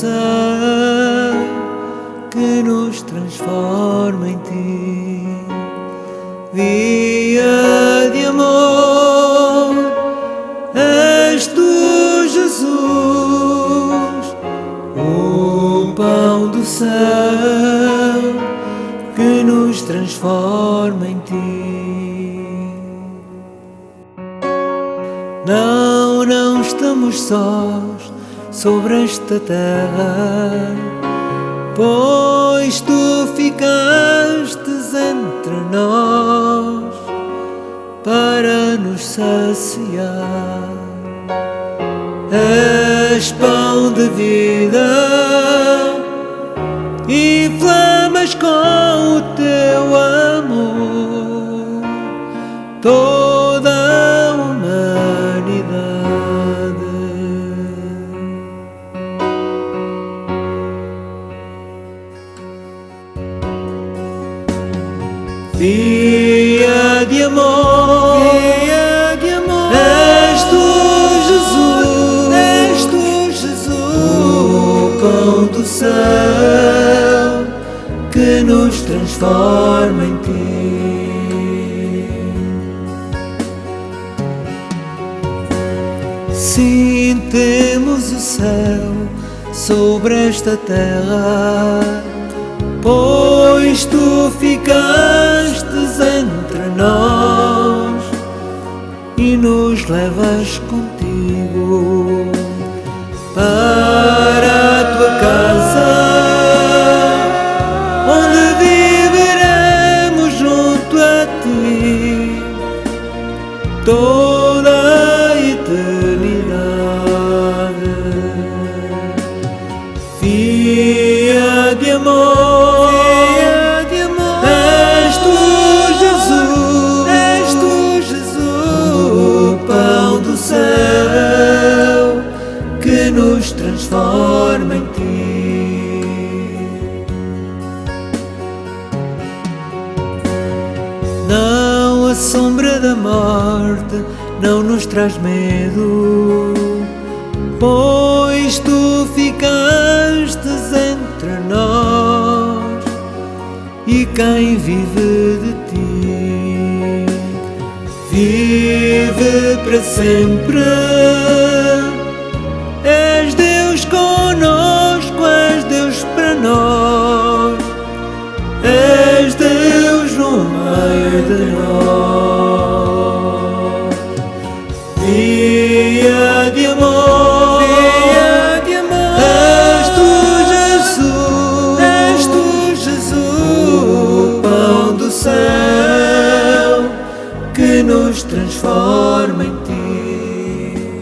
céu que nos transforma em ti. Via de amor, és tu, Jesus, o pão do céu que nos transforma em ti. Não estamos sós sobre esta terra, pois tu ficastes entre nós para nos saciar. És pão de vida e flamas com o teu amor toda a humanidade. Via de amor, és tu, Jesus, o pão do céu que nos transforma em ti. Sim, temos o céu sobre esta terra, pois tu ficastes entre nós e nos levas contigo para a tua casa, onde viveremos junto a ti toda a eternidade. Via de amor, és tu, Jesus, o pão do céu que nos transforma em ti. Não, a sombra da morte não nos traz medo, pois tu ficastes entre nós e quem vive de ti vive para sempre. És Deus conosco, és Deus para nós, és Deus no meio de nós. Via de amor, és tu, Jesus, o pão do céu que nos transforma em ti,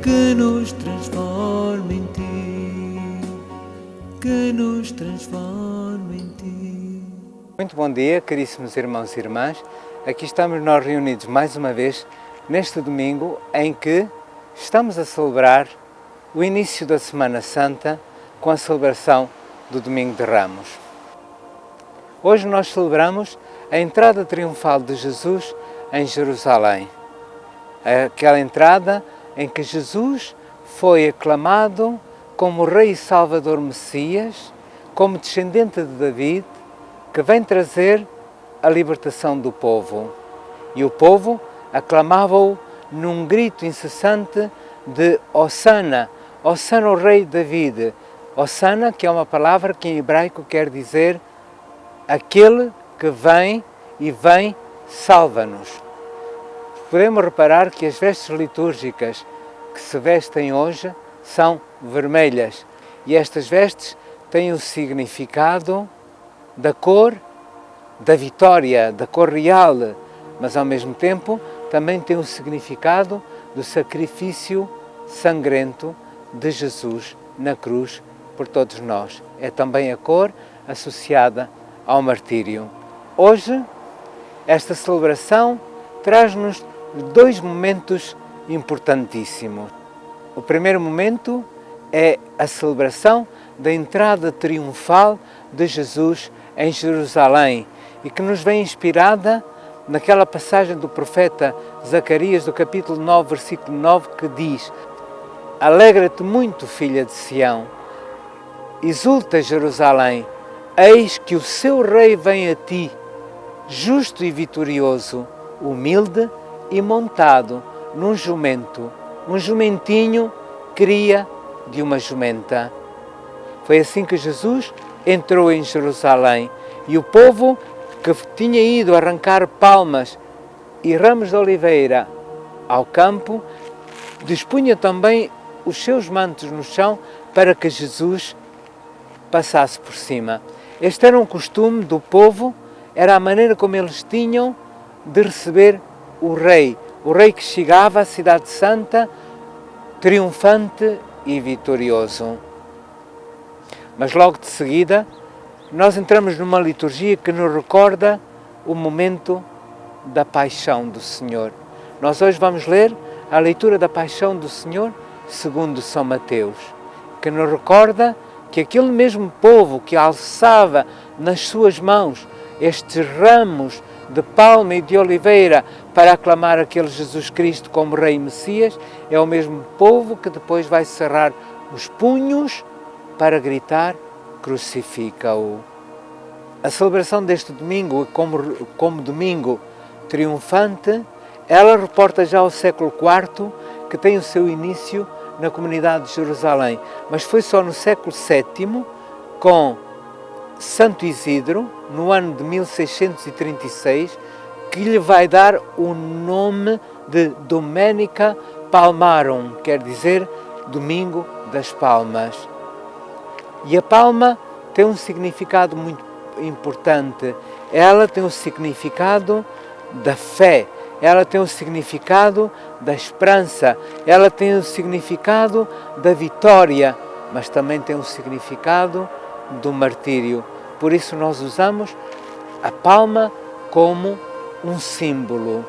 que nos transforma em ti, que nos transforma em ti. Muito bom dia, caríssimos irmãos e irmãs. Aqui estamos nós reunidos mais uma vez neste domingo em que estamos a celebrar o início da Semana Santa com a celebração do Domingo de Ramos. Hoje nós celebramos a entrada triunfal de Jesus em Jerusalém. Aquela entrada em que Jesus foi aclamado como Rei e Salvador Messias, como descendente de David, que vem trazer a libertação do povo. E o povo aclamava-o num grito incessante de Hosana, Hosana ao Rei David. Hosana, que é uma palavra que em hebraico quer dizer aquele que vem e vem salva-nos. Podemos reparar que as vestes litúrgicas que se vestem hoje são vermelhas e estas vestes têm o significado da cor da vitória, da cor real, mas ao mesmo tempo também tem o significado do sacrifício sangrento de Jesus na cruz por todos nós. É também a cor associada ao martírio. Hoje, esta celebração traz-nos dois momentos importantíssimos. O primeiro momento é a celebração da entrada triunfal de Jesus em Jerusalém e que nos vem inspirada naquela passagem do profeta Zacarias, do capítulo 9, versículo 9, que diz: Alegra-te muito, filha de Sião, Exulta, Jerusalém, eis que o seu rei vem a ti, justo e vitorioso, humilde e montado num jumento, um jumentinho, cria de uma jumenta. Foi assim que Jesus entrou em Jerusalém e o povo que tinha ido arrancar palmas e ramos de oliveira ao campo, dispunha também os seus mantos no chão para que Jesus passasse por cima. Este era um costume do povo, era a maneira como eles tinham de receber o rei que chegava à Cidade Santa, triunfante e vitorioso. Mas logo de seguida, nós entramos numa liturgia que nos recorda o momento da paixão do Senhor. Nós hoje vamos ler a leitura da paixão do Senhor segundo São Mateus, que nos recorda que aquele mesmo povo que alçava nas suas mãos estes ramos de palma e de oliveira para aclamar aquele Jesus Cristo como Rei e Messias, é o mesmo povo que depois vai cerrar os punhos para gritar: crucifica-o. A celebração deste domingo, como domingo triunfante, ela reporta já o século IV, que tem o seu início na comunidade de Jerusalém, mas foi só no século VII, com Santo Isidro, no ano de 1636, que lhe vai dar o nome de Domenica Palmarum, quer dizer Domingo das Palmas. E a palma tem um significado muito importante. Ela tem o significado da fé, ela tem o significado da esperança, ela tem o significado da vitória, mas também tem o significado do martírio. Por isso nós usamos a palma como um símbolo.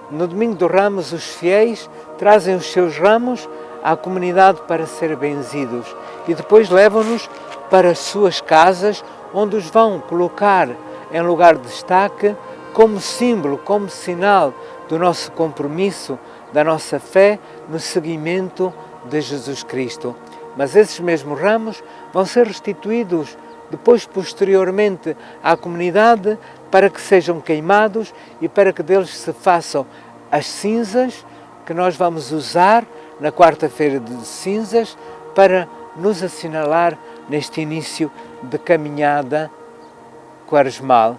No Domingo dos Ramos, os fiéis trazem os seus ramos à comunidade para ser benzidos e depois levam-nos para as suas casas, onde os vão colocar em lugar de destaque como símbolo, como sinal do nosso compromisso, da nossa fé no seguimento de Jesus Cristo. Mas esses mesmos ramos vão ser restituídos depois, posteriormente, à comunidade para que sejam queimados e para que deles se façam as cinzas que nós vamos usar na quarta-feira de cinzas para nos assinalar neste início de caminhada quaresmal.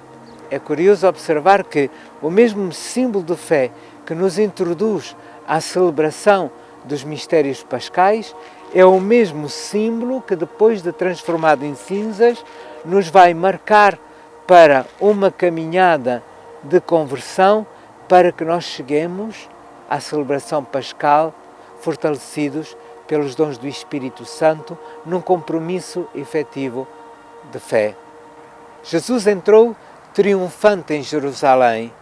É curioso observar que o mesmo símbolo de fé que nos introduz à celebração dos mistérios pascais é o mesmo símbolo que, depois de transformado em cinzas, nos vai marcar para uma caminhada de conversão, para que nós cheguemos à celebração pascal fortalecidos pelos dons do Espírito Santo, num compromisso efetivo de fé. Jesus entrou triunfante em Jerusalém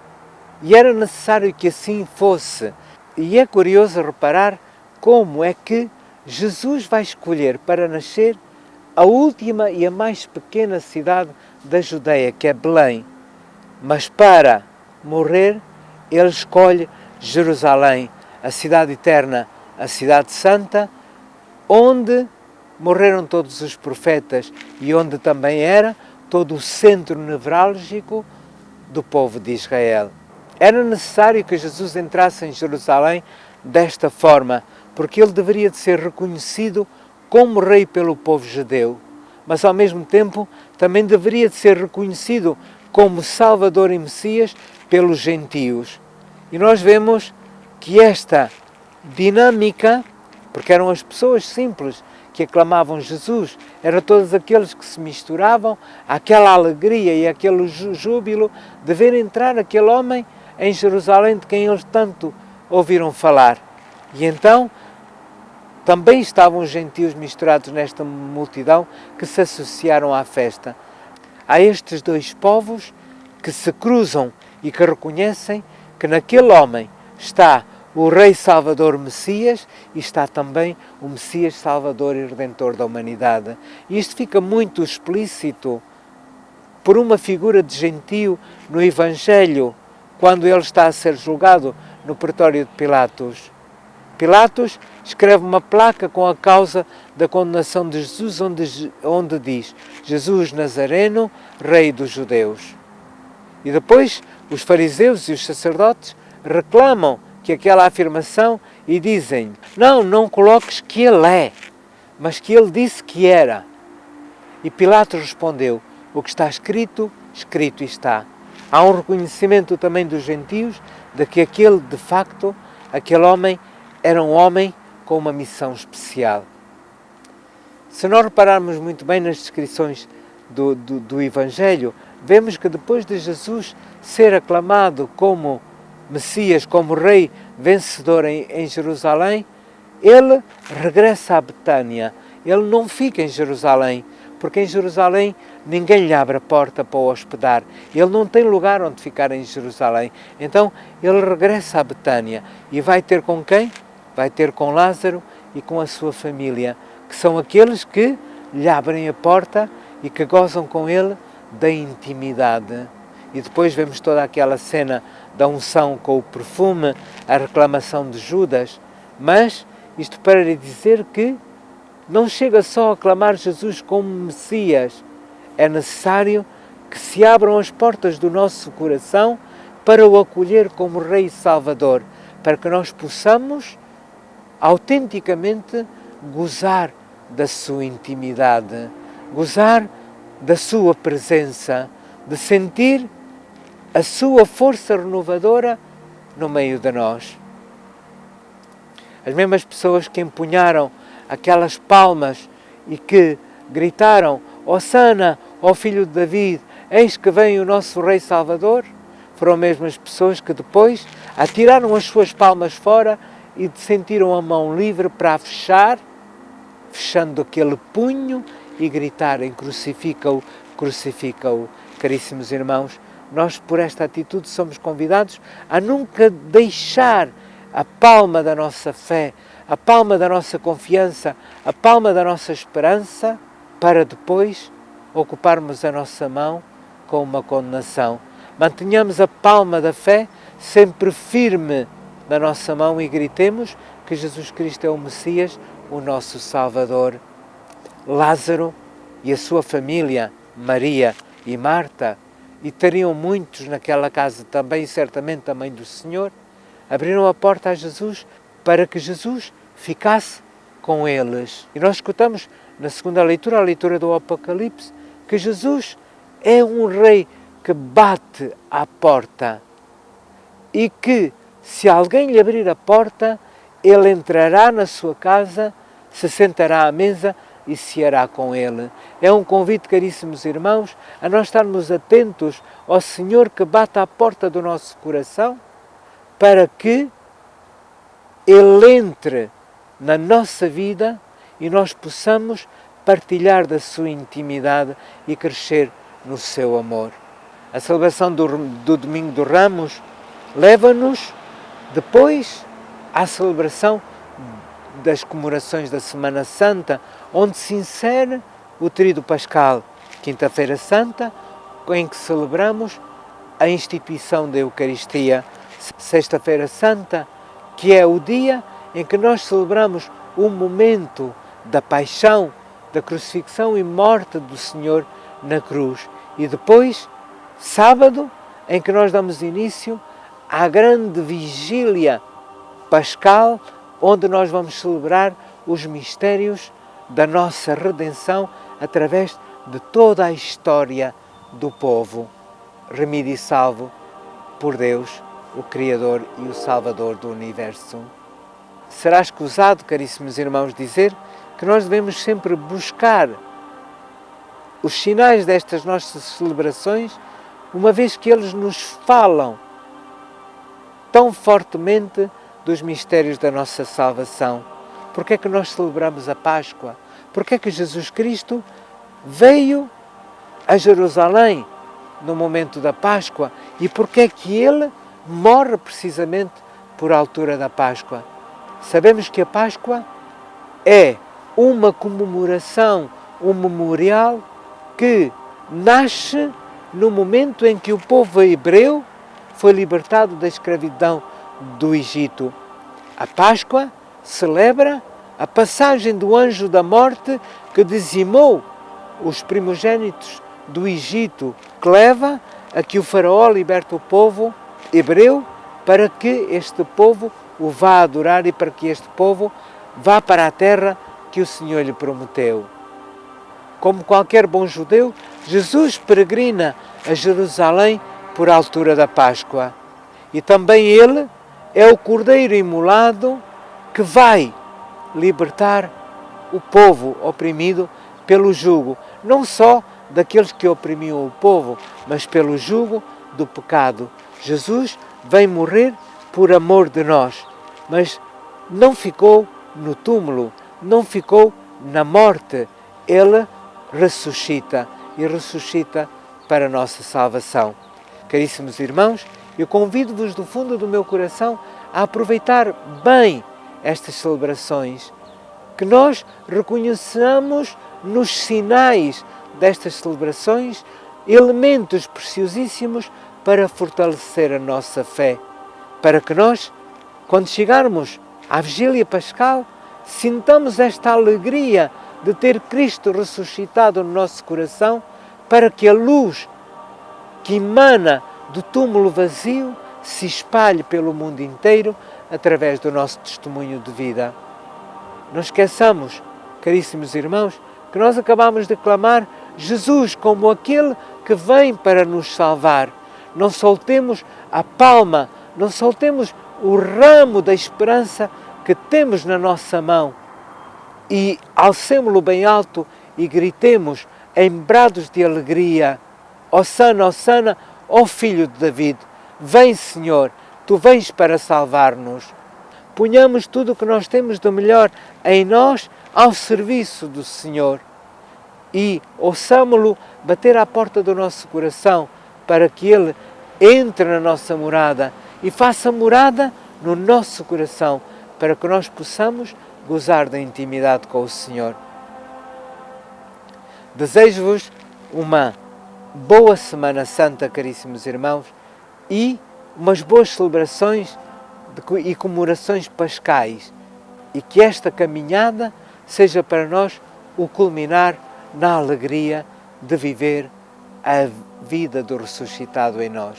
e era necessário que assim fosse. E é curioso reparar como é que Jesus vai escolher para nascer a última e a mais pequena cidade da Judeia, que é Belém. Mas para morrer, ele escolhe Jerusalém, a cidade eterna, a cidade santa, onde morreram todos os profetas e onde também era todo o centro nevrálgico do povo de Israel. Era necessário que Jesus entrasse em Jerusalém desta forma, porque ele deveria de ser reconhecido como rei pelo povo judeu, mas ao mesmo tempo também deveria de ser reconhecido como Salvador e Messias pelos gentios. E nós vemos que esta dinâmica, porque eram as pessoas simples que aclamavam Jesus, eram todos aqueles que se misturavam àquela alegria e àquele júbilo de ver entrar aquele homem em Jerusalém de quem eles tanto ouviram falar. E então também estavam os gentios misturados nesta multidão que se associaram à festa. Há estes dois povos que se cruzam e que reconhecem que naquele homem está o Rei Salvador Messias e está também o Messias Salvador e Redentor da humanidade. E isto fica muito explícito por uma figura de gentio no Evangelho, quando ele está a ser julgado no pretório de Pilatos. Pilatos escreve uma placa com a causa da condenação de Jesus, onde diz: Jesus Nazareno, Rei dos Judeus. E depois os fariseus e os sacerdotes reclamam que aquela afirmação e dizem: não coloques que ele é, mas que ele disse que era. E Pilatos respondeu: o que está escrito, escrito está. Há um reconhecimento também dos gentios de que aquele homem era um homem com uma missão especial. Se nós repararmos muito bem nas descrições do Evangelho, vemos que depois de Jesus ser aclamado como Messias, como Rei vencedor em Jerusalém, ele regressa a Betânia. Ele não fica em Jerusalém, porque em Jerusalém ninguém lhe abre a porta para o hospedar. Ele não tem lugar onde ficar em Jerusalém. Então ele regressa a Betânia e vai ter com quem? Vai ter com Lázaro e com a sua família, que são aqueles que lhe abrem a porta e que gozam com ele da intimidade. E depois vemos toda aquela cena da unção com o perfume, a reclamação de Judas. Mas isto para lhe dizer que não chega só a aclamar Jesus como Messias. É necessário que se abram as portas do nosso coração para o acolher como Rei e Salvador, para que nós possamos autenticamente gozar da sua intimidade, gozar da sua presença, de sentir a sua força renovadora no meio de nós. As mesmas pessoas que empunharam aquelas palmas e que gritaram: Hosana, ó Filho de David, eis que vem o nosso Rei Salvador, foram as mesmas pessoas que depois atiraram as suas palmas fora e sentiram a mão livre para a fechar, fechando aquele punho e gritarem: crucifica-o, crucifica-o. Caríssimos irmãos, nós por esta atitude somos convidados a nunca deixar a palma da nossa fé, a palma da nossa confiança, a palma da nossa esperança, para depois ocuparmos a nossa mão com uma condenação. Mantenhamos a palma da fé sempre firme na nossa mão e gritemos que Jesus Cristo é o Messias, o nosso Salvador. Lázaro e a sua família, Maria e Marta, e teriam muitos naquela casa também, certamente a mãe do Senhor, abriram a porta a Jesus para que Jesus ficasse com eles. E nós escutamos na segunda leitura, a leitura do Apocalipse, que Jesus é um Rei que bate à porta e que, se alguém lhe abrir a porta, ele entrará na sua casa, se sentará à mesa e ceará com ele. É um convite, caríssimos irmãos, a nós estarmos atentos ao Senhor que bate à porta do nosso coração, para que Ele entre na nossa vida e nós possamos partilhar da sua intimidade e crescer no seu amor. A celebração do Domingo dos Ramos leva-nos depois à celebração das comemorações da Semana Santa, onde se insere o Tríduo Pascal, Quinta-feira Santa, em que celebramos a instituição da Eucaristia, Sexta-feira Santa, que é o dia em que nós celebramos o momento da paixão, da crucifixão e morte do Senhor na cruz. E depois, sábado, em que nós damos início à grande vigília pascal, onde nós vamos celebrar os mistérios da nossa redenção através de toda a história do povo, remido e salvo por Deus, o Criador e o Salvador do Universo. Será escusado, caríssimos irmãos, dizer que nós devemos sempre buscar os sinais destas nossas celebrações, uma vez que eles nos falam tão fortemente dos mistérios da nossa salvação. Porque é que nós celebramos a Páscoa? Porque é que Jesus Cristo veio a Jerusalém no momento da Páscoa? E porque é que Ele morre precisamente por altura da Páscoa? Sabemos que a Páscoa é uma comemoração, um memorial que nasce no momento em que o povo hebreu foi libertado da escravidão do Egito. A Páscoa celebra a passagem do anjo da morte que dizimou os primogênitos do Egito, que leva a que o faraó liberte o povo hebreu para que este povo o vá adorar e para que este povo vá para a terra que o Senhor lhe prometeu. Como qualquer bom judeu, Jesus peregrina a Jerusalém por altura da Páscoa. E também ele é o Cordeiro imolado que vai libertar o povo oprimido pelo jugo, não só daqueles que oprimiam o povo, mas pelo jugo do pecado. Jesus vem morrer por amor de nós, mas não ficou no túmulo, não ficou na morte. Ele ressuscita e ressuscita para a nossa salvação. Caríssimos irmãos, eu convido-vos do fundo do meu coração a aproveitar bem estas celebrações, que nós reconheçamos nos sinais destas celebrações elementos preciosíssimos para fortalecer a nossa fé, para que nós, quando chegarmos à Vigília Pascal, sintamos esta alegria de ter Cristo ressuscitado no nosso coração, para que a luz que emana do túmulo vazio se espalhe pelo mundo inteiro através do nosso testemunho de vida. Não esqueçamos, caríssimos irmãos, que nós acabamos de clamar Jesus como aquele que vem para nos salvar. Não soltemos a palma, não soltemos o ramo da esperança que temos na nossa mão e alcemo-lo bem alto e gritemos em brados de alegria: Hosana, Hosana, ó Filho de David, vem Senhor, Tu vens para salvar-nos. Ponhamos tudo o que nós temos de melhor em nós ao serviço do Senhor e ouçamo-lo bater à porta do nosso coração para que Ele entre na nossa morada e faça morada no nosso coração, para que nós possamos gozar da intimidade com o Senhor. Desejo-vos uma boa Semana Santa, caríssimos irmãos, e umas boas celebrações e comemorações pascais, e que esta caminhada seja para nós o culminar na alegria de viver a vida do ressuscitado em nós.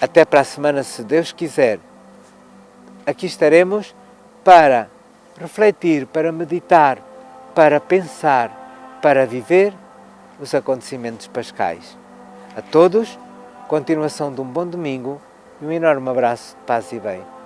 Até para a semana, se Deus quiser. Aqui estaremos para refletir, para meditar, para pensar, para viver os acontecimentos pascais. A todos, continuação de um bom domingo e um enorme abraço de paz e bem.